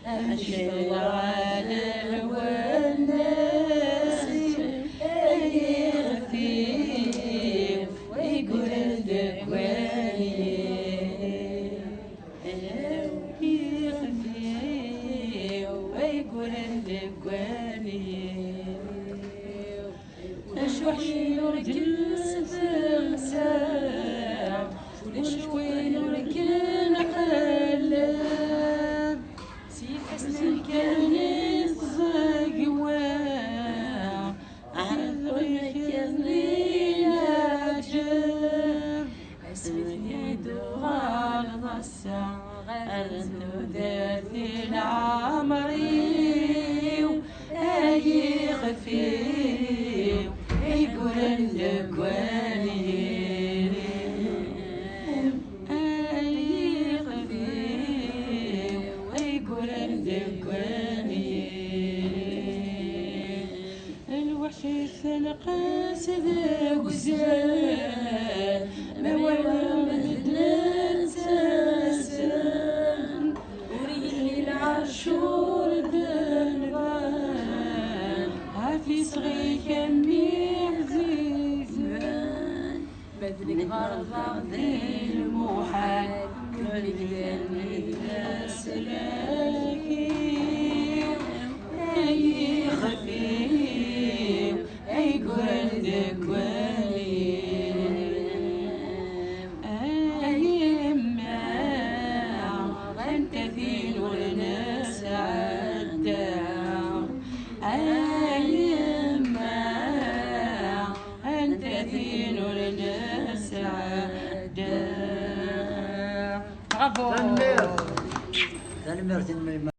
أمشي الغالي والناس يخفيف ويقول الدكواني يخفيف ويقول الدكواني شوحي ورجل سلسال وشوي نركن حلال سيف حسن كان يتزقوا عالغي كذلي عجب اسمثني دوغال ضسا أرنو ذاتي العمري أي خفيف يقول الدكواني أي خفيف ويقول الدكواني الوحش الثلقاس ذا وزان ما ولا مدلل ساسان وريحي العاشور دنبان عافي صغي كمي بدلك غرض ذي الموحد كلك ذنبي سلاكي أي خفيف أي قرن دكواني أي ما أنت في نور الناس عدام أي ما أنت في نور الناس عدام. Bravo.